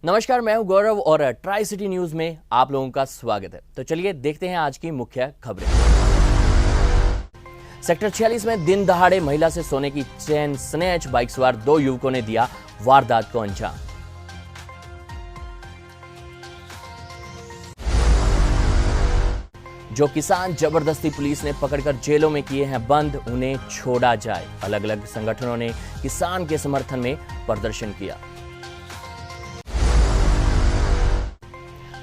नमस्कार, मैं हूं गौरव और ट्राई सिटी न्यूज में आप लोगों का स्वागत है। तो चलिए देखते हैं आज की मुख्य खबरें। सेक्टर 46 में दिन दहाड़े महिला से सोने की चेन स्नैच बाइक सवार 2 युवकों ने दिया वारदात को अंजाम। जो किसान जबरदस्ती पुलिस ने पकड़कर जेलों में किए हैं बंद, उन्हें छोड़ा जाए। अलग अलग संगठनों ने किसान के समर्थन में प्रदर्शन किया।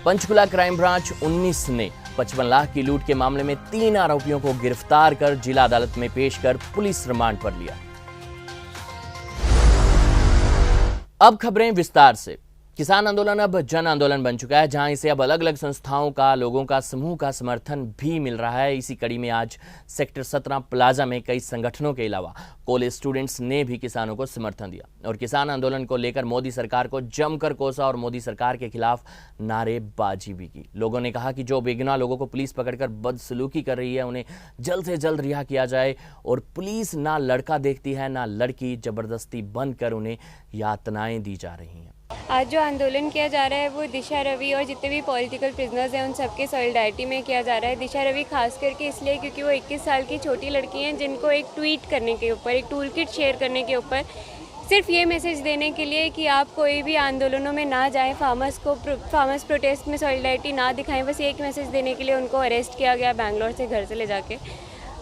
पंचकुला क्राइम ब्रांच 19 ने 55 लाख की लूट के मामले में 3 आरोपियों को गिरफ्तार कर जिला अदालत में पेश कर पुलिस रिमांड पर लिया। अब खबरें विस्तार से। किसान आंदोलन अब जन आंदोलन बन चुका है, जहां इसे अब अलग अलग संस्थाओं का, लोगों का समूह का समर्थन भी मिल रहा है। इसी कड़ी में आज सेक्टर 17 प्लाजा में कई संगठनों के अलावा कॉलेज स्टूडेंट्स ने भी किसानों को समर्थन दिया और किसान आंदोलन को लेकर मोदी सरकार को जमकर कोसा और मोदी सरकार के खिलाफ नारेबाजी भी की। लोगों ने कहा कि जो बेगुनाह लोगों को पुलिस पकड़कर बदसलूकी कर रही है, उन्हें जल्द से जल्द रिहा किया जाए और पुलिस ना लड़का देखती है ना लड़की, जबरदस्ती बंद कर उन्हें यातनाएं दी जा रही हैं। आज जो आंदोलन किया जा रहा है वो दिशा रवि और जितने भी पॉलिटिकल प्रिजनर्स हैं उन सबके सॉलिडारिटी में किया जा रहा है। दिशा रवि खास करके इसलिए क्योंकि वो 21 साल की छोटी लड़की हैं जिनको एक ट्वीट करने के ऊपर, एक टूल किट शेयर करने के ऊपर सिर्फ ये मैसेज देने के लिए कि आप कोई भी आंदोलनों में ना जाएं, फार्मर्स प्रोटेस्ट में सॉलिडारिटी ना दिखाएं, बस एक मैसेज देने के लिए उनको अरेस्ट किया गया बैंगलोर से घर से ले जाके।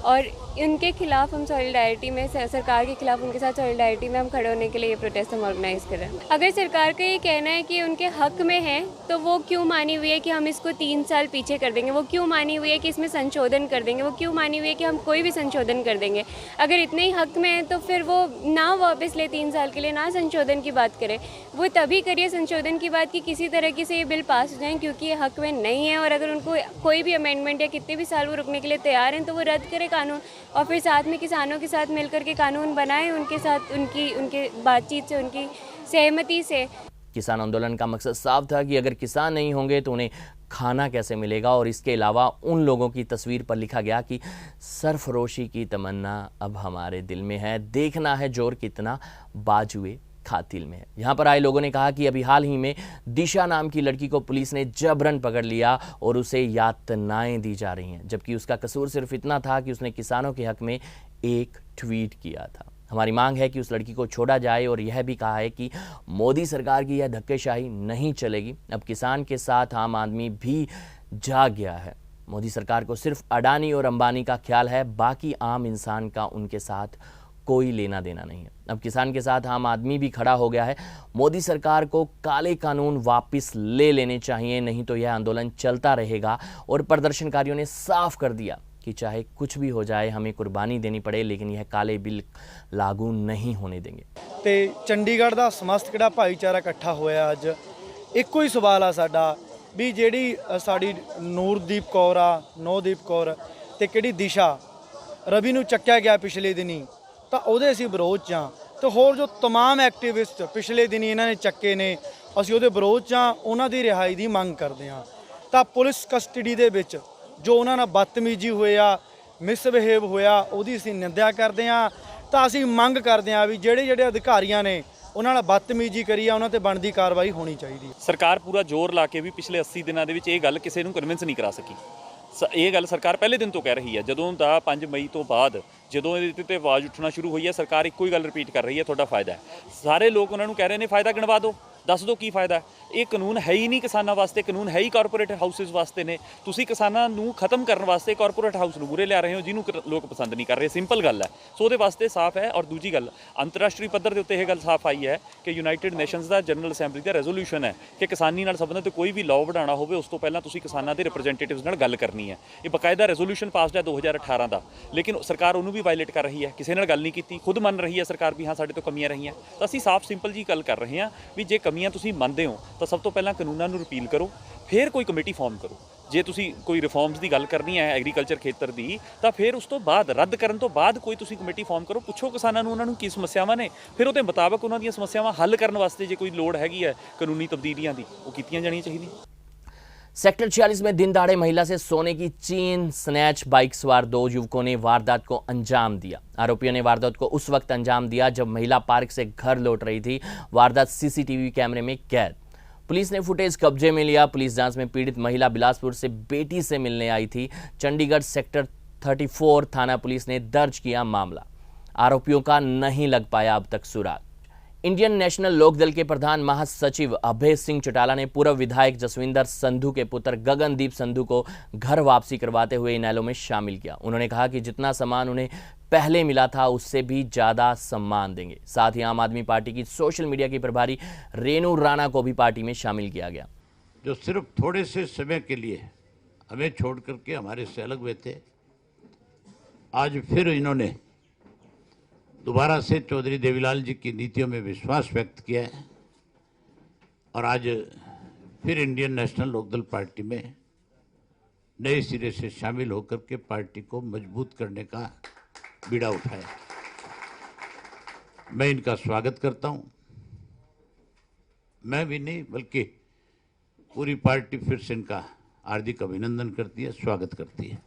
और इनके खिलाफ हम सॉलिडारिटी में, सरकार के खिलाफ उनके साथ सॉलिडारिटी में हम खड़े होने के लिए ये प्रोटेस्ट हम ऑर्गेनाइज कर रहे हैं। अगर सरकार का ये कहना है कि उनके हक में है तो वो क्यों मानी हुई है कि हम इसको 3 साल पीछे कर देंगे, वो क्यों मानी हुई है कि इसमें संशोधन कर देंगे, वो क्यों मानी हुई है कि हम कोई भी संशोधन कर देंगे। अगर इतने ही हक में है तो फिर वो ना वापस ले 3 साल के लिए, ना संशोधन की बात करें। वो तभी करिए संशोधन की बात कि किसी तरीके से ये बिल पास हो जाए, क्योंकि ये हक में नहीं है। और अगर उनको कोई भी अमेंडमेंट या कितने भी साल वो रुकने के लिए तैयार हैं तो वो रद्द करें कानून और फिर साथ में किसानों के साथ मिलकर के कानून बनाएं, उनके साथ उनके बातचीत से, उनकी सहमति से। किसान आंदोलन का मकसद साफ था कि अगर किसान नहीं होंगे तो उन्हें खाना कैसे मिलेगा। और इसके अलावा उन लोगों की तस्वीर पर लिखा गया कि सरफरोशी की तमन्ना अब हमारे दिल में है, देखना है जोर कितना बाजुए खातिल में है। यहाँ पर आए लोगों ने कहा कि अभी हाल ही में दिशा नाम की लड़की को पुलिस ने जबरन पकड़ लिया और उसे यातनाएं दी जा रही हैं, जबकि उसका कसूर सिर्फ इतना था कि उसने किसानों के हक में एक ट्वीट किया था। हमारी मांग है कि उस लड़की को छोड़ा जाए और यह भी कहा है कि मोदी सरकार की यह धक्केशाही नहीं चलेगी। अब किसान के साथ आम आदमी भी जाग गया है। मोदी सरकार को सिर्फ अडानी और अंबानी का ख्याल है, बाकी आम इंसान का उनके साथ कोई लेना देना नहीं है। अब किसान के साथ आम आदमी भी खड़ा हो गया है। मोदी सरकार को काले कानून वापस ले लेने चाहिए, नहीं तो यह आंदोलन चलता रहेगा। और प्रदर्शनकारियों ने साफ कर दिया कि चाहे कुछ भी हो जाए, हमें कुर्बानी देनी पड़े, लेकिन यह काले बिल लागू नहीं होने देंगे। ਤੇ ਚੰਡੀਗੜ੍ਹ ਦਾ ਸਮਸਤ ਕਿਹੜਾ ਭਾਈਚਾਰਾ ਇਕੱਠਾ ਹੋਇਆ ਅੱਜ, ਇੱਕੋ ਹੀ ਸਵਾਲ ਆ ਸਾਡਾ ਵੀ ਜਿਹੜੀ ਸਾਡੀ ਨੂਰਦੀਪ ਕੌਰ ਆ, ਨੌਦੀਪ ਕੌਰ ਤੇ ਕਿਹੜੀ ਦਿਸ਼ਾ ਰਵੀ ਨੂੰ ਚੱਕਿਆ ਗਿਆ ਪਿਛਲੇ ਦਿਨੀ, ਤਾਂ ਉਹਦੇ ਅਸੀਂ ਵਿਰੋਧ 'ਚ ਹਾਂ। ਤੇ ਹੋਰ ਜੋ तमाम ਐਕਟਿਵਿਸਟ ਪਿਛਲੇ ਦਿਨੀ ਇਹਨਾਂ ਨੇ ਚੱਕੇ ਨੇ, ਅਸੀਂ ਉਹਦੇ ਵਿਰੋਧ 'ਚ ਹਾਂ, ਉਹਨਾਂ ਦੀ ਰਿਹਾਈ ਦੀ ਮੰਗ ਕਰਦੇ ਹਾਂ। ਤਾਂ ਪੁਲਿਸ ਕਸਟਡੀ ਦੇ ਵਿੱਚ ਜੋ ਉਹਨਾਂ ਨਾਲ ਬਦਤਮੀਜ਼ੀ ਹੋਇਆ, ਮਿਸਬਿਹੇਵ ਹੋਇਆ, ਉਹਦੀ ਅਸੀਂ ਨਿੰਦਿਆ ਕਰਦੇ ਹਾਂ। ਤਾਂ ਅਸੀਂ ਮੰਗ ਕਰਦੇ ਹਾਂ ਵੀ ਜਿਹੜੇ ਅਧਿਕਾਰੀਆਂ ਨੇ ਉਹਨਾਂ ਨਾਲ ਬਦਤਮੀਜ਼ੀ ਕਰੀ ਆ, ਉਹਨਾਂ ਤੇ ਬਣਦੀ ਕਾਰਵਾਈ ਹੋਣੀ ਚਾਹੀਦੀ ਹੈ। ਸਰਕਾਰ ਪੂਰਾ ਜ਼ੋਰ ਲਾ ਕੇ ਵੀ ਪਿਛਲੇ 80 ਦਿਨਾਂ ਦੇ ਵਿੱਚ ਇਹ ਗੱਲ ਕਿਸੇ ਨੂੰ ਕਨਵਿੰਸ ਨਹੀਂ ਕਰਾ ਸਕੀ। ਇਹ ਗੱਲ ਸਰਕਾਰ ਪਹਿਲੇ ਦਿਨ ਤੋਂ ਕਹਿ ਰਹੀ ਹੈ, ਜਦੋਂ ਦਾ 5 ਮਈ ਤੋਂ ਬਾਅਦ ਜਦੋਂ ਇਹਦੇ ਤੇ ਆਵਾਜ਼ ਉੱਠਣਾ ਸ਼ੁਰੂ ਹੋਈ ਹੈ, ਸਰਕਾਰ ਇੱਕੋ ਹੀ ਗੱਲ ਰਿਪੀਟ ਕਰ ਰਹੀ ਹੈ, ਤੁਹਾਡਾ ਫਾਇਦਾ ਹੈ। ਸਾਰੇ ਲੋਕ ਉਹਨਾਂ ਨੂੰ ਕਹਿ ਰਹੇ ਨੇ ਫਾਇਦਾ ਗਿਣਵਾ ਦਿਓ, ਦੱਸ ਦਿਓ ਕੀ ਫਾਇਦਾ ਹੈ। ਇਹ ਕਾਨੂੰਨ ਹੈ ਹੀ ਨਹੀਂ ਕਿਸਾਨਾਂ ਵਾਸਤੇ, ਕਾਨੂੰਨ ਹੈ ਹੀ ਕਾਰਪੋਰੇਟ ਹਾਊਸਿਸ ਵਾਸਤੇ ਨੇ। ਤੁਸੀਂ ਕਿਸਾਨਾਂ ਨੂੰ ਖਤਮ ਕਰਨ ਵਾਸਤੇ ਕਾਰਪੋਰੇਟ ਹਾਊਸ ਨੂੰ ਮੂਹਰੇ ਲਿਆ ਰਹੇ ਹੋ, ਜਿਹਨੂੰ ਲੋਕ ਪਸੰਦ ਨਹੀਂ ਕਰ ਰਹੇ। ਸਿੰਪਲ ਗੱਲ ਹੈ। ਸੋ ਉਹਦੇ ਵਾਸਤੇ ਸਾਫ਼ ਹੈ। ਔਰ ਦੂਜੀ ਗੱਲ, ਅੰਤਰਰਾਸ਼ਟਰੀ ਪੱਧਰ ਦੇ ਉੱਤੇ ਇਹ ਗੱਲ ਸਾਫ਼ ਆਈ ਹੈ ਕਿ ਯੂਨਾਈਟਿਡ ਨੇਸ਼ਨਸ ਦਾ ਜਨਰਲ ਅਸੈਂਬਲੀ ਦਾ ਰੈਜ਼ੋਲੂਸ਼ਨ ਹੈ ਕਿ ਕਿਸਾਨੀ ਨਾਲ ਸੰਬੰਧਿਤ ਕੋਈ ਵੀ ਲਾਅ ਬਣਾਉਣਾ ਹੋਵੇ ਉਸ ਤੋਂ ਪਹਿਲਾਂ ਤੁਸੀਂ ਕਿਸਾਨਾਂ ਦੇ ਰਿਪਰੈਜ਼ੈਂਟੇਟਿਵਸ ਨਾਲ ਗੱਲ ਕਰਨੀ ਹੈ। ਇਹ ਬਕਾਇਦਾ ਰੈਜ਼ੋਲੂਸ਼ਨ ਪਾਸਡ ਹੈ 2018 ਦਾ, ਲੇਕਿਨ ਸਰਕਾਰ ਉਹਨੂੰ ਵੀ ਵਾਇਲੇਟ ਕਰ ਰਹੀ ਹੈ, ਕਿਸੇ ਨਾਲ ਗੱਲ ਨਹੀਂ ਕੀਤੀ। ਖੁਦ ਮੰਨ ਰਹੀ ਹੈ ਸਰਕਾਰ ਵੀ ਹਾਂ ਸਾਡੇ ਤੋਂ ਕਮੀਆਂ ਰਹੀਆਂ। ਤਾਂ ਅਸੀਂ ਸਾਫ਼ ਸਿੰਪਲ ਜੀ ਗੱਲ ਕਰ ਰਹੇ ਹਾਂ ਵੀ ਜੇ ਕਮੀਆਂ ਤੁਸੀਂ ਮੰਨਦੇ ਹੋ ਤਾਂ ਸਭ ਤੋਂ ਪਹਿਲਾਂ ਕਾਨੂੰਨਾਂ ਨੂੰ ਰਿਪੀਲ ਕਰੋ, ਫਿਰ ਕੋਈ ਕਮੇਟੀ ਫਾਰਮ ਕਰੋ। ਜੇ ਤੁਸੀਂ ਕੋਈ ਰਿਫਾਰਮਸ ਦੀ ਗੱਲ ਕਰਨੀ ਹੈ ਐਗਰੀਕਲਚਰ ਖੇਤਰ ਦੀ, ਤਾਂ ਫਿਰ ਉਸ ਤੋਂ ਬਾਅਦ ਰੱਦ ਕਰਨ ਤੋਂ ਬਾਅਦ ਕੋਈ ਤੁਸੀਂ ਕਮੇਟੀ ਫਾਰਮ ਕਰੋ, ਪੁੱਛੋ ਕਿਸਾਨਾਂ ਨੂੰ ਉਹਨਾਂ ਨੂੰ ਕੀ ਸਮੱਸਿਆਵਾਂ ਨੇ, ਫਿਰ ਉਹਦੇ ਮੁਤਾਬਕ ਉਹਨਾਂ ਦੀਆਂ ਸਮੱਸਿਆਵਾਂ ਹੱਲ ਕਰਨ ਵਾਸਤੇ ਜੇ ਕੋਈ ਲੋੜ ਹੈਗੀ ਹੈ ਕਾਨੂੰਨੀ ਤਬਦੀਲੀਆਂ ਦੀ, ਉਹ ਕੀਤੀਆਂ ਜਾਣੀਆਂ ਚਾਹੀਦੀਆਂ। सेक्टर 46 में दिन दहाड़े महिला से सोने की चेन स्नैच बाइक सवार 2 युवकों ने वारदात को अंजाम दिया। आरोपियों ने वारदात को उस वक्त अंजाम दिया जब महिला पार्क से घर लौट रही थी। वारदात सीसीटीवी कैमरे में कैद। पुलिस ने फुटेज कब्जे में लिया। पुलिस जांच में पीड़ित महिला बिलासपुर से बेटी से मिलने आई थी। चंडीगढ़ सेक्टर 34 थाना पुलिस ने दर्ज किया मामला। आरोपियों का नहीं लग पाया अब तक सुराग। इंडियन नेशनल लोकदल के प्रधान महासचिव अभय सिंह चौटाला ने पूर्व विधायक जसविंदर संधू के पुत्र गगनदीप संधू को घर वापसी करवाते हुए इनेलो में शामिल किया। उन्होंने कहा कि जितना सम्मान उन्हें पहले मिला था उससे भी ज्यादा सम्मान देंगे। साथ ही आम आदमी पार्टी की सोशल मीडिया की प्रभारी रेणु राणा को भी पार्टी में शामिल किया गया। जो सिर्फ थोड़े से समय के लिए हमें छोड़ करके हमारे से अलग हुए थे, आज फिर इन्होंने दोबारा से चौधरी देवीलाल जी की नीतियों में विश्वास व्यक्त किया है और आज फिर इंडियन नेशनल लोकदल पार्टी में नए सिरे से शामिल होकर के पार्टी को मजबूत करने का बीड़ा उठाया। मैं इनका स्वागत करता हूं। मैं भी नहीं बल्कि पूरी पार्टी फिर से इनका हार्दिक अभिनंदन करती है, स्वागत करती है।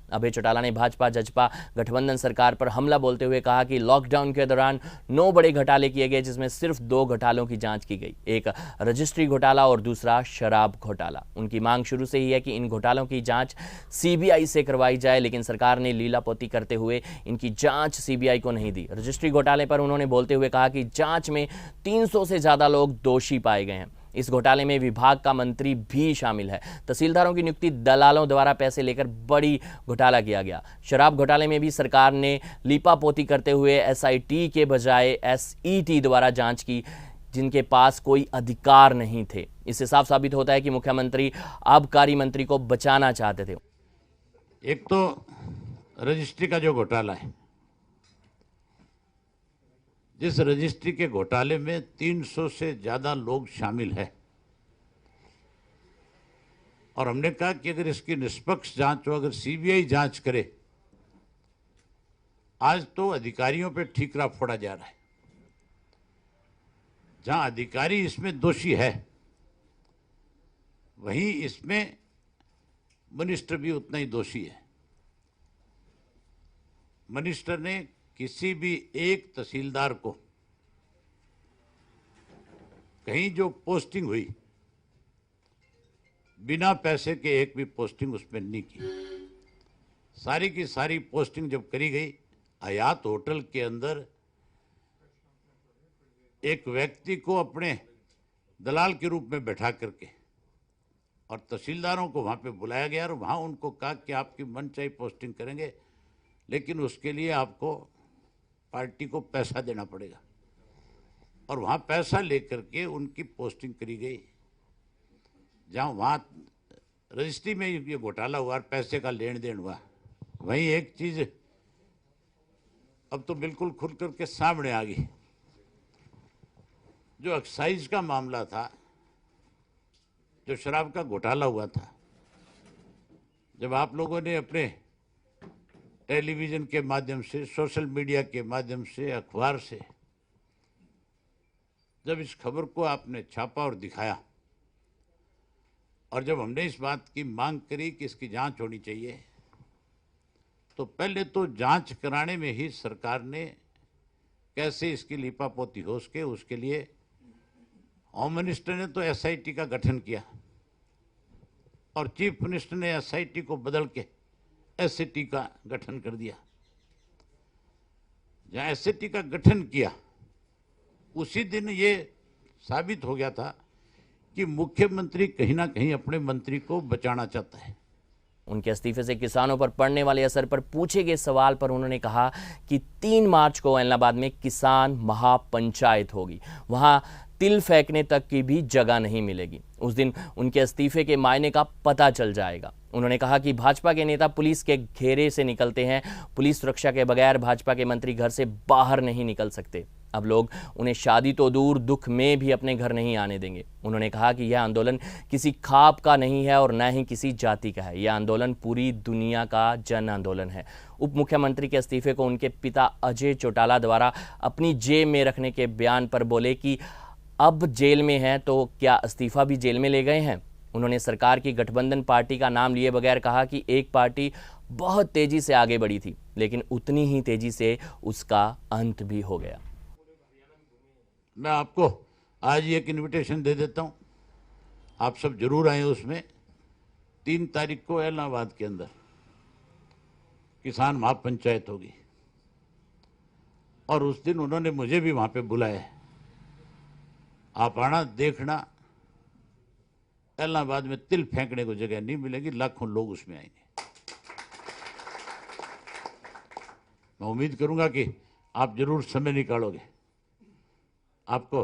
अभय चौटाला ने भाजपा जजपा गठबंधन सरकार पर हमला बोलते हुए कहा कि लॉकडाउन के दौरान 9 बड़े घोटाले किए गए, जिसमें सिर्फ 2 घोटालों की जांच की गई, एक रजिस्ट्री घोटाला और दूसरा शराब घोटाला। उनकी मांग शुरू से ही है कि इन घोटालों की जांच सीबीआई से करवाई जाए, लेकिन सरकार ने लीलापोती करते हुए इनकी जांच सीबीआई को नहीं दी। रजिस्ट्री घोटाले पर उन्होंने बोलते हुए कहा कि जांच में 300 से ज्यादा लोग दोषी पाए गए हैं। इस घोटाले में विभाग का मंत्री भी शामिल है। तहसीलदारों की नियुक्ति दलालों द्वारा पैसे लेकर बड़ी घोटाला किया गया। शराब घोटाले में भी सरकार ने लीपापोती करते हुए एसआईटी के बजाय एसईटी द्वारा जांच की, जिनके पास कोई अधिकार नहीं थे। इससे साफ साबित होता है कि मुख्यमंत्री आबकारी मंत्री को बचाना चाहते थे। एक तो रजिस्ट्री का जो घोटाला है, जिस रजिस्ट्री के घोटाले में 300 से ज्यादा लोग शामिल हैं और हमने कहा कि अगर इसकी निष्पक्ष जांच हो, अगर सीबीआई जांच करे, आज तो अधिकारियों पे ठीकरा फोड़ा जा रहा है। जहां अधिकारी इसमें दोषी है, वहीं इसमें मिनिस्टर भी उतना ही दोषी है। मिनिस्टर ने किसी भी एक तहसीलदार को कहीं जो पोस्टिंग हुई, बिना पैसे के एक भी पोस्टिंग उसमें नहीं की। सारी की सारी पोस्टिंग जब करी गई, हयात होटल के अंदर एक व्यक्ति को अपने दलाल के रूप में बैठा करके और तहसीलदारों को वहां पे बुलाया गया और वहां उनको कहा कि आपकी मनचाही पोस्टिंग करेंगे, लेकिन उसके लिए आपको पार्टी को पैसा देना पड़ेगा। और वहां पैसा लेकर के उनकी पोस्टिंग करी गई। जहां वहां रजिस्ट्री में ये घोटाला हुआ और पैसे का लेन देन हुआ, वहीं एक चीज अब तो बिल्कुल खुल करके सामने आ गई। जो एक्साइज का मामला था, जो शराब का घोटाला हुआ था, जब आप लोगों ने अपने टेलीविजन के माध्यम से, सोशल मीडिया के माध्यम से, अखबार से जब इस खबर को आपने छापा और दिखाया और जब हमने इस बात की मांग करी कि इसकी जांच होनी चाहिए, तो पहले तो जांच कराने में ही सरकार ने कैसे इसकी लीपापोती हो सके, उसके लिए होम मिनिस्टर ने तो एसआईटी का गठन किया और चीफ मिनिस्टर ने एसआईटी को बदल के एसआईटी का गठन कर दिया। जहां एसआईटी का गठन किया, उसी दिन ये साबित हो गया था कि मुख्यमंत्री कहीं ना कहीं अपने मंत्री को बचाना चाहता है। उनके इस्तीफे से किसानों पर पड़ने वाले असर पर पूछे गए सवाल पर उन्होंने कहा कि 3 मार्च को ऐलनाबाद में किसान महापंचायत होगी, वहां तिल फेंकने तक की भी जगह नहीं मिलेगी। उस दिन उनके इस्तीफे के मायने का पता चल जाएगा। उन्होंने कहा कि भाजपा के नेता पुलिस के घेरे से निकलते हैं, पुलिस सुरक्षा के बगैर भाजपा के मंत्री घर से बाहर नहीं निकल सकते। अब लोग उन्हें शादी तो दूर, दुख में भी अपने घर नहीं आने देंगे। उन्होंने कहा कि यह आंदोलन किसी खाप का नहीं है और न ही किसी जाति का है। यह आंदोलन पूरी दुनिया का जन आंदोलन है। उप मुख्यमंत्री के इस्तीफे को उनके पिता अजय चौटाला द्वारा अपनी जेब में रखने के बयान पर बोले कि अब जेल में हैं तो क्या इस्तीफा भी जेल में ले गए हैं। उन्होंने सरकार की गठबंधन पार्टी का नाम लिए बगैर कहा कि एक पार्टी बहुत तेजी से आगे बढ़ी थी, लेकिन उतनी ही तेजी से उसका अंत भी हो गया। मैं आपको आज एक इनविटेशन दे देता हूं आप सब जरूर आए। उसमें 3 तारीख को इलाहाबाद के अंदर किसान महापंचायत होगी और उस दिन उन्होंने मुझे भी वहां पे बुलाया है। आप आना, देखना। इलाहाबाद में तिल फेंकने को जगह नहीं मिलेगी, लाखों लोग उसमें आएंगे। मैं उम्मीद करूंगा कि आप जरूर समय निकालोगे। आपको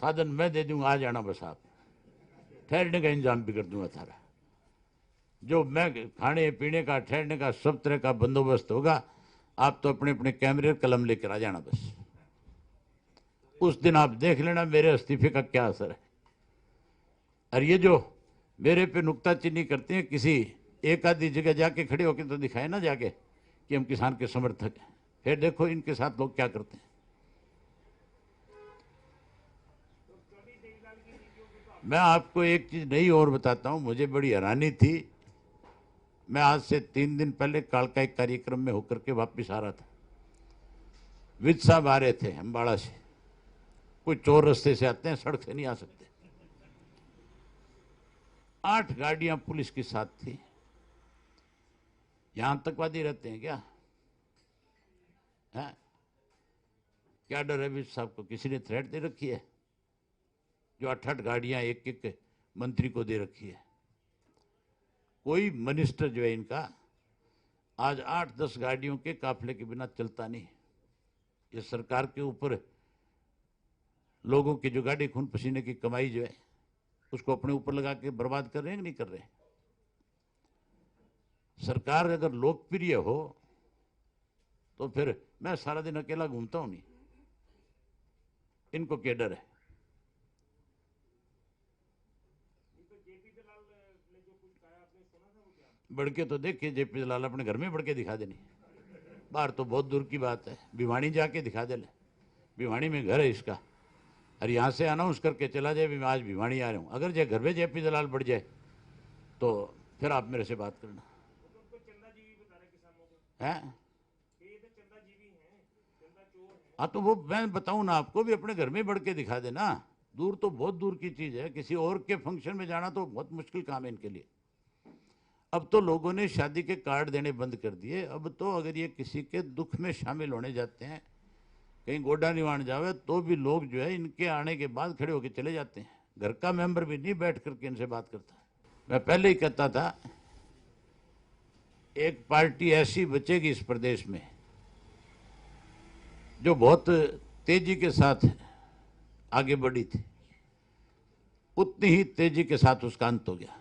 साधन मैं दे दूंगा, आ जाना बस। आप ठहरने का इंतजाम भी कर दूंगा सारा। जो मैं खाने पीने का, ठहरने का, सब तरह का बंदोबस्त होगा। आप तो अपने अपने कैमरे कलम लेकर आ जाना बस। उस दिन आप देख लेना मेरे इस्तीफे का क्या असर है। और ये जो मेरे पे नुक्ताचीनी करते हैं, किसी एक आधी जगह जाके खड़े होकर तो दिखाए ना जाके कि हम किसान के समर्थक हैं। फिर देखो इनके साथ लोग क्या करते हैं। मैं आपको एक चीज नई और बताता हूं, मुझे बड़ी हैरानी थी। मैं आज से 3 दिन पहले कालका एक कार्यक्रम में होकर के वापस आ रहा था। विज साहब आ रहे थे अम्बाड़ा से। कोई चोर रास्ते से आते हैं, सड़क से नहीं आ सकते। 8 गाड़ियां पुलिस के साथ थी। यहां आतंकवादी रहते हैं क्या? है? क्या डर है विज साहब को? किसी ने थ्रेट दे रखी है? जो 8-8 गाड़ियां एक एक मंत्री को दे रखी है। कोई मिनिस्टर जो है इनका आज 8-10 गाड़ियों के काफिले के बिना चलता नहीं। ये सरकार के ऊपर लोगों की जो गाड़ी खून पसीने की कमाई जो है उसको अपने ऊपर लगा के बर्बाद कर रहे हैं कि नहीं कर रहे? सरकार अगर लोकप्रिय हो तो फिर मैं सारा दिन अकेला घूमता हूं नहीं। इनको क्या डर है? बढ़के तो देखिए, जेपी दलाल अपने घर में बढ़के दिखा देनी। बाहर तो बहुत दूर की बात है, भिवानी जाके दिखा दे। भिवानी में घर है इसका, और यहाँ से अनाउंस करके चला जाए भी मैं आज भिवानी आ रहा हूँ। अगर जो घर में जेपी दलाल बढ़ जाए तो फिर आप मेरे से बात करना है। हाँ तो वो मैं बताऊं ना आपको, भी अपने घर में बढ़ के दिखा देना। दूर तो बहुत दूर की चीज है, किसी और के फंक्शन में जाना तो बहुत मुश्किल काम है इनके लिए। अब तो लोगों ने शादी के कार्ड देने बंद कर दिए। अब तो अगर ये किसी के दुख में शामिल होने जाते हैं, कहीं गोडा निवाण जावे, तो भी लोग जो है इनके आने के बाद खड़े होकर चले जाते हैं। घर का मेंबर भी नहीं बैठ करके इनसे बात करता। मैं पहले ही कहता था एक पार्टी ऐसी बचेगी इस प्रदेश में जो बहुत तेजी के साथ आगे बढ़ी थी, उतनी ही तेजी के साथ उसका अंत हो गया।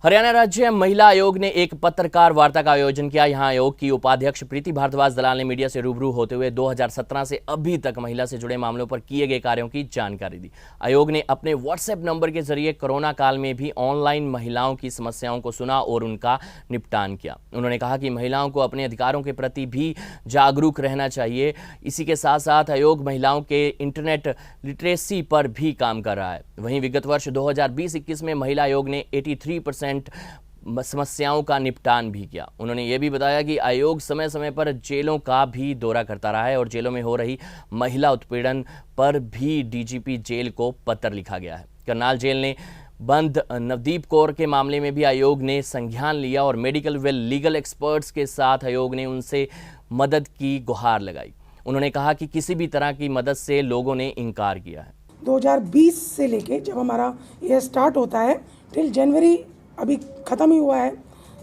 हरियाणा राज्य महिला आयोग ने एक पत्रकार वार्ता का आयोजन किया। यहां आयोग की उपाध्यक्ष प्रीति भारद्वाज दलाल ने मीडिया से रूबरू होते हुए 2017 से अभी तक महिला से जुड़े मामलों पर किए गए कार्यों की जानकारी दी। आयोग ने अपने व्हाट्सएप नंबर के जरिए कोरोना काल में भी ऑनलाइन महिलाओं की समस्याओं को सुना और उनका निपटान किया। उन्होंने कहा कि महिलाओं को अपने अधिकारों के प्रति भी जागरूक रहना चाहिए। इसी के साथ साथ आयोग महिलाओं के इंटरनेट लिटरेसी पर भी काम कर रहा है। वहीं विगत वर्ष 2020-21 में महिला आयोग ने 83% समस्याओं का निपटान भी किया। उन्होंने ये भी बताया कि आयोग समय समय पर जेलों का भी दौरा करता रहा है और जेलों में हो रही महिला उत्पीड़न पर भी डीजीपी जेल को पत्र लिखा गया है। करनाल जेल ने बंद नवदीप कौर के मामले में भी आयोग ने संज्ञान लिया और मेडिकल व लीगल एक्सपर्ट्स के साथ आयोग ने उनसे मदद की गुहार लगाई। उन्होंने कहा कि किसी भी तरह की मदद से लोगों ने इनकार किया है। 2020 से लेके जब हमारा ये स्टार्ट होता है टिल जनवरी अभी ख़त्म ही हुआ है,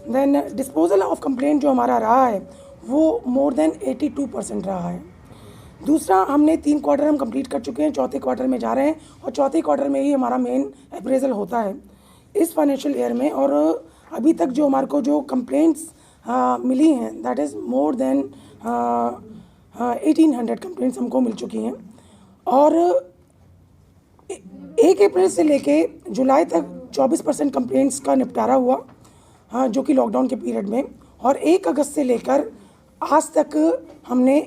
देन डिस्पोजल ऑफ कंप्लेंट जो हमारा रहा है वो मोर देन 82% रहा है। दूसरा, हमने 3 क्वार्टर हम कंप्लीट कर चुके हैं, चौथे क्वार्टर में जा रहे हैं और चौथे क्वार्टर में ही हमारा मेन अप्रेजल होता है इस फाइनेंशियल ईयर में। और अभी तक जो हमारे को जो कंप्लेंट्स मिली हैं that is more than 1800 complaints हमको मिल चुकी हैं। और 1 अप्रैल से लेके जुलाई तक 24% कंप्लेंट्स का निपटारा हुआ, हाँ, जो कि लॉकडाउन के पीरियड में। और 1 अगस्त से लेकर आज तक हमने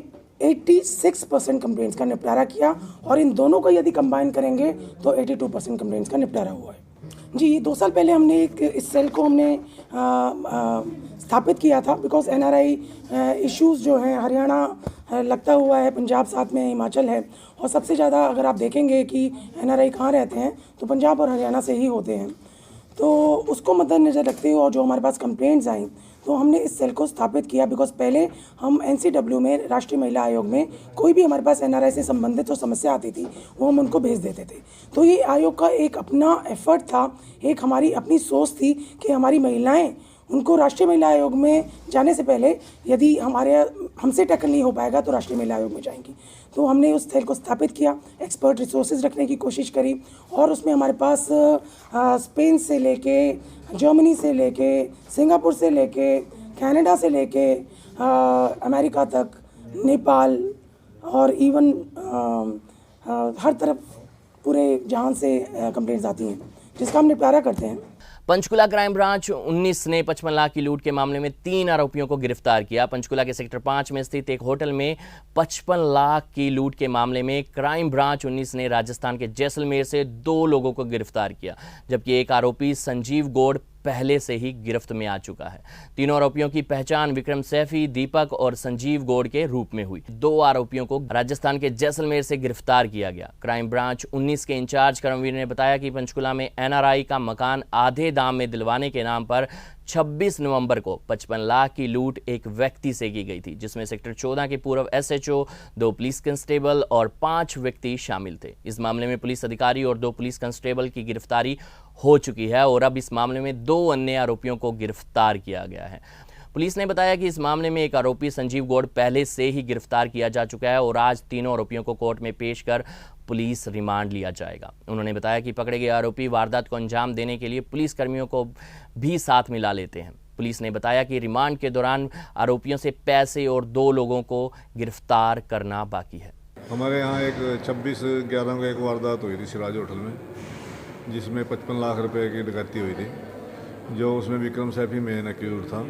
86% कंप्लेंट्स का निपटारा किया और इन दोनों को यदि कंबाइन करेंगे तो 82% कंप्लेंट्स का निपटारा हुआ है। जी, 2 साल पहले हमने इस सेल को हमने स्थापित किया था बिकॉज NRI इश्यूज़ जो हैं हरियाणा लगता हुआ है, पंजाब साथ में हिमाचल है, और सबसे ज़्यादा अगर आप देखेंगे कि NRI कहाँ रहते हैं तो पंजाब और हरियाणा से ही होते हैं। तो उसको मद्देनज़र रखते हुए और जो हमारे पास कंप्लेंट्स आई तो हमने इस सेल को स्थापित किया, बिकॉज पहले हम NCW में, राष्ट्रीय महिला आयोग में, कोई भी हमारे पास NRI से संबंधित जो समस्या आती थी वो हम उनको भेज देते थे। तो ये आयोग का एक अपना एफर्ट था, एक हमारी अपनी सोच थी कि हमारी महिलाएं, उनको राष्ट्रीय महिला आयोग में जाने से पहले यदि हमसे टैकल नहीं हो पाएगा तो राष्ट्रीय महिला आयोग में जाएंगी। तो हमने उस सेल को स्थापित किया, एक्सपर्ट रिसोर्सेज रखने की कोशिश करी, और उसमें हमारे पास स्पेन से लेके, जर्मनी से लेके, सिंगापुर से लेके, कनाडा से लेके अमेरिका तक, नेपाल और इवन हर तरफ पूरे जहान से कंप्लेंट्स आती हैं जिसका हम निपटारा करते हैं। पंचकुला क्राइम ब्रांच 19 ने 55 लाख की लूट के मामले में 3 आरोपियों को गिरफ्तार किया। पंचकुला के सेक्टर 5 में स्थित एक होटल में 55 लाख की लूट के मामले में क्राइम ब्रांच 19 ने राजस्थान के जैसलमेर से 2 लोगों को गिरफ्तार किया, जबकि एक आरोपी संजीव गौड़ पहले से ही गिरफ्त में आ चुका है। तीनों आरोपियों की पहचान विक्रम सैफी, दीपक और संजीव गौड़ के रूप में हुई। 2 आरोपियों को राजस्थान के जैसलमेर से गिरफ्तार किया गया। क्राइम ब्रांच 19 के इंचार्ज करमवीर ने बताया कि पंचकुला में NRI का मकान आधे दाम में दिलवाने के नाम पर 26 नवंबर को 55 लाख की लूट एक व्यक्ति से की गई थी, जिसमें सेक्टर 14 के पूर्व SHO, 2 पुलिस कांस्टेबल और 5 व्यक्ति शामिल थे। इस मामले में पुलिस अधिकारी और 2 पुलिस कांस्टेबल की गिरफ्तारी हो चुकी है और अब इस मामले में 2 अन्य आरोपियों को गिरफ्तार किया गया है। पुलिस ने बताया कि इस मामले में एक आरोपी संजीव गौड़ पहले से ही गिरफ्तार किया जा चुका है और आज तीनों आरोपियों को कोर्ट में पेश कर पुलिस रिमांड लिया जाएगा। उन्होंने बताया कि पकड़े गए आरोपी वारदात को अंजाम देने के लिए पुलिस कर्मियों को भी साथ मिला लेते हैं। पुलिस ने बताया कि रिमांड के दौरान आरोपियों से पैसे और 2 लोगों को गिरफ्तार करना बाकी है। हमारे यहाँ एक 26/11 को एक वारदात हुई थी सिराज होटल में, जिसमें 55 लाख रुपए की डकैती हुई थी, जो उसमें विक्रम सैफी मेन एक्यूज था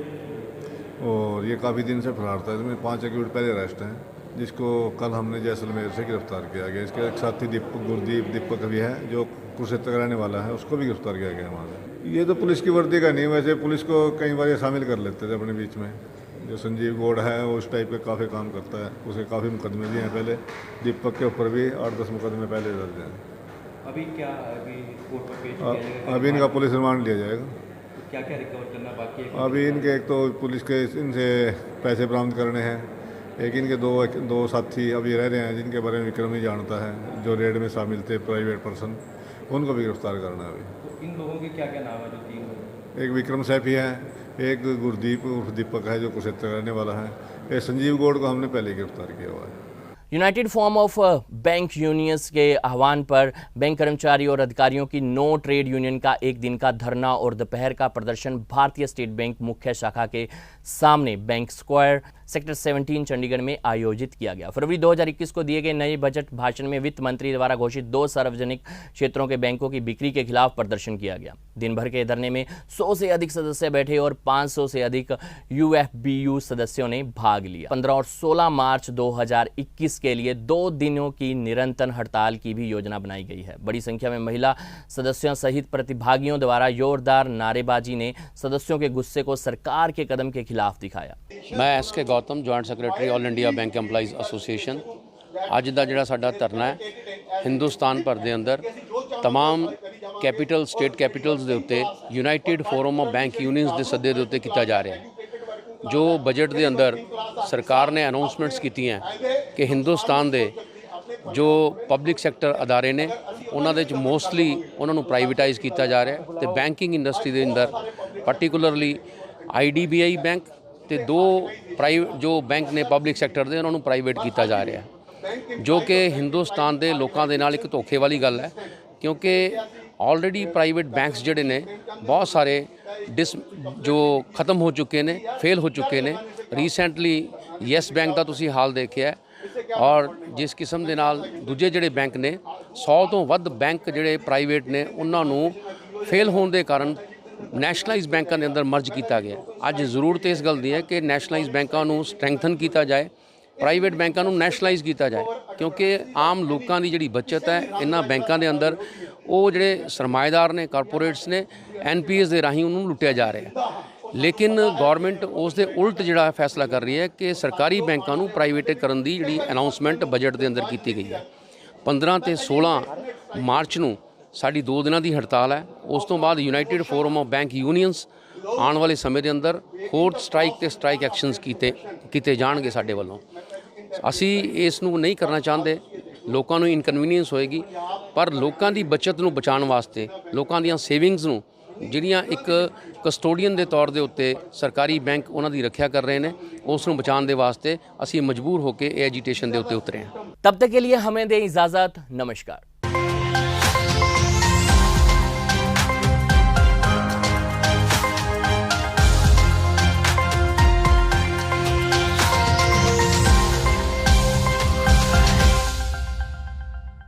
और ये काफ़ी दिन से फरार था। इसमें 5 एक्यूज पहले अरेस्ट हैं, जिसको कल हमने जैसलमेर से गिरफ्तार किया गया। इसके एक साथी दीपक भी है जो कुरुक्षेत्र का रहने वाला है, उसको भी गिरफ्तार किया गया वहाँ से। ये तो पुलिस की वर्दी का नहीं, वैसे पुलिस को कई बार ये शामिल कर लेते थे अपने बीच में। जो संजीव गौड़ है वो उस टाइप के काफ़ी काम करता है, उसे काफ़ी मुकदमे भी हैं पहले। दीपक के ऊपर भी 8-10 मुकदमे पहले दर्ज हैं। अभी क्या कोर्ट में पेश किया जाएगा? अभी इनका पुलिस रिमांड लिया जाएगा। क्या क्या रिकवर करना बाकी है? अभी इनके एक तो पुलिस के इनसे पैसे बरामद करने हैं, एक इनके दो साथी अभी रह रहे हैं जिनके बारे में विक्रम ही जानता है, जो रेड में शामिल थे, प्राइवेट पर्सन, उनको भी गिरफ्तार करना है अभी। तो इन लोगों के क्या क्या नाम है जो 3 लोग? एक विक्रम सैफी है, एक गुरदीप उर्फ दीपक है जो कुरुक्षेत्र रहने वाला है, एक संजीव गौड़ को हमने पहले गिरफ्तार किया हुआ है। United form of bank unions के आह्वान पर बैंक कर्मचारी और अधिकारियों की नो ट्रेड यूनियन का एक दिन का धरना और दोपहर का प्रदर्शन भारतीय स्टेट बैंक मुख्य शाखा के सामने बैंक स्क्वायर सेक्टर 17 चंडीगढ़ में आयोजित किया गया। फरवरी 2021 को दिए गए नए बजट भाषण में वित्त मंत्री द्वारा घोषित 2 सार्वजनिक क्षेत्रों के बैंकों की बिक्री के खिलाफ प्रदर्शन किया गया। दिन भर के धरने में 100 से अधिक सदस्य बैठे और 500 से अधिक UFBU सदस्यों ने भाग लिया। 15 और 16 मार्च 2021 के लिए 2 दिनों की निरंतर हड़ताल की भी योजना बनाई गई है। बड़ी संख्या में महिला सदस्यों सहित प्रतिभागियों द्वारा जोरदार नारेबाजी ने सदस्यों के गुस्से को सरकार के कदम के खिलाफ दिखाया। मैं SK Gautam, joint secretary all India bank employees association. ਅੱਜ ਦਾ ਜਿਹੜਾ ਸਾਡਾ ਧਰਨਾ ਹੈ ਹਿੰਦੁਸਤਾਨ ਭਰ ਦੇ ਅੰਦਰ तमाम कैपिटल स्टेट कैपिटल्स ਦੇ ਉੱਤੇ United forum of bank unions ਦੇ ਸੱਦੇ ਦੇ ਉੱਤੇ ਕੀਤਾ ਜਾ ਰਿਹਾ ਹੈ। जो बजट ਦੇ ਅੰਦਰ ਸਰਕਾਰ ਨੇ ਅਨਾਉਂਸਮੈਂਟਸ ਕੀਤੀਆਂ ਕਿ ਹਿੰਦੁਸਤਾਨ ਦੇ जो ਪਬਲਿਕ ਸੈਕਟਰ ਅਦਾਰੇ ਨੇ ਉਹਨਾਂ ਦੇ ਵਿੱਚ ਮੋਸਟਲੀ ਉਹਨਾਂ ਨੂੰ ਪ੍ਰਾਈਵੇਟਾਈਜ਼ ਕੀਤਾ ਜਾ ਰਿਹਾ ਤੇ ਬੈਂਕਿੰਗ ਇੰਡਸਟਰੀ ਦੇ ਅੰਦਰ ਪਾਰਟਿਕੂਲਰਲੀ IDBI बैंक ਤੇ 2 ਜੋ ਬੈਂਕ ਨੇ ਪਬਲਿਕ ਸੈਕਟਰ ਦੇ ਉਹਨਾਂ ਨੂੰ ਪ੍ਰਾਈਵੇਟ ਕੀਤਾ ਜਾ ਰਿਹਾ ਜੋ ਕਿ ਹਿੰਦੁਸਤਾਨ ਦੇ ਲੋਕਾਂ ਦੇ ਨਾਲ ਇੱਕ ਧੋਖੇ ਵਾਲੀ ਗੱਲ ਹੈ ਕਿਉਂਕਿ ਆਲਰੇਡੀ ਪ੍ਰਾਈਵੇਟ ਬੈਂਕਸ ਜਿਹੜੇ ਨੇ ਬਹੁਤ ਸਾਰੇ ਜੋ ਖਤਮ ਹੋ ਚੁੱਕੇ ਨੇ, ਫੇਲ ਹੋ ਚੁੱਕੇ ਨੇ। ਰੀਸੈਂਟਲੀ ਯੈਸ ਬੈਂਕ ਦਾ ਤੁਸੀਂ ਹਾਲ ਦੇਖਿਆ ਔਰ ਜਿਸ ਕਿਸਮ ਦੇ ਨਾਲ ਦੂਜੇ ਜਿਹੜੇ ਬੈਂਕ ਨੇ 100 ਤੋਂ ਵੱਧ ਬੈਂਕ ਜਿਹੜੇ ਪ੍ਰਾਈਵੇਟ ਨੇ ਉਹਨਾਂ ਨੂੰ ਫੇਲ ਹੋਣ ਦੇ ਕਾਰਨ ਨੈਸ਼ਨਲਾਈਜ਼ ਬੈਂਕਾਂ ਦੇ ਅੰਦਰ ਮਰਜ ਕੀਤਾ ਗਿਆ। ਅੱਜ ਜ਼ਰੂਰਤ ਇਸ ਗੱਲ ਦੀ ਹੈ ਕਿ ਨੈਸ਼ਨਲਾਈਜ਼ ਬੈਂਕਾਂ ਨੂੰ ਸਟਰੈਂਥਨ ਕੀਤਾ ਜਾਏ, ਪ੍ਰਾਈਵੇਟ ਬੈਂਕਾਂ ਨੂੰ ਨੈਸ਼ਨਲਾਈਜ਼ ਕੀਤਾ ਜਾਏ ਕਿਉਂਕਿ ਆਮ ਲੋਕਾਂ ਦੀ ਜਿਹੜੀ ਬੱਚਤ ਹੈ ਇਹਨਾਂ ਬੈਂਕਾਂ ਦੇ ਅੰਦਰ ਉਹ ਜਿਹੜੇ ਸਰਮਾਏਦਾਰ ਨੇ, ਕਾਰਪੋਰੇਟਸ ਨੇ, NPS ਦੇ ਰਾਹੀਂ ਉਹਨੂੰ ਲੁੱਟਿਆ ਜਾ ਰਿਹਾ। ਲੇਕਿਨ ਗਵਰਨਮੈਂਟ ਉਸ ਦੇ ਉਲਟ ਜਿਹੜਾ ਫੈਸਲਾ ਕਰ ਰਹੀ ਹੈ ਕਿ ਸਰਕਾਰੀ ਬੈਂਕਾਂ ਨੂੰ ਪ੍ਰਾਈਵੇਟ ਕਰਨ ਦੀ ਜਿਹੜੀ ਅਨਾਉਂਸਮੈਂਟ ਬਜਟ ਦੇ ਅੰਦਰ ਕੀਤੀ ਗਈ ਹੈ। 15 ਤੇ 16 ਮਾਰਚ ਨੂੰ ਸਾਡੀ 2 ਦਿਨਾਂ ਦੀ ਹੜਤਾਲ ਹੈ। ਉਸ ਤੋਂ ਬਾਅਦ United Forum of Bank Unions ਆਉਣ ਵਾਲੇ ਸਮੇਂ ਦੇ ਅੰਦਰ ਹੋਰ ਸਟ੍ਰਾਈਕ ਐਕਸ਼ਨਸ ਕੀਤੇ ਜਾਣਗੇ ਸਾਡੇ ਵੱਲੋਂ। ਅਸੀਂ ਇਸ ਨੂੰ ਨਹੀਂ ਕਰਨਾ ਚਾਹੁੰਦੇ, ਲੋਕਾਂ ਨੂੰ ਇਨਕਨਵੀਨੀਅੰਸ ਹੋਏਗੀ, ਪਰ ਲੋਕਾਂ ਦੀ ਬਚਤ ਨੂੰ ਬਚਾਉਣ ਵਾਸਤੇ, ਲੋਕਾਂ ਦੀਆਂ ਸੇਵਿੰਗਸ ਨੂੰ ਜਿਹੜੀਆਂ ਇੱਕ ਕਸਟੋਡੀਅਨ ਦੇ ਤੌਰ ਦੇ ਉੱਤੇ ਸਰਕਾਰੀ ਬੈਂਕ ਉਹਨਾਂ ਦੀ ਰੱਖਿਆ ਕਰ ਰਹੇ ਨੇ, ਉਸ ਨੂੰ ਬਚਾਉਣ ਦੇ ਵਾਸਤੇ ਅਸੀਂ ਮਜਬੂਰ ਹੋ ਕੇ ਇਹ ਐਜੀਟੇਸ਼ਨ ਦੇ ਉੱਤੇ ਉਤਰੇ ਹਾਂ। तब तक के लिए हमें दें इजाज़त। नमस्कार।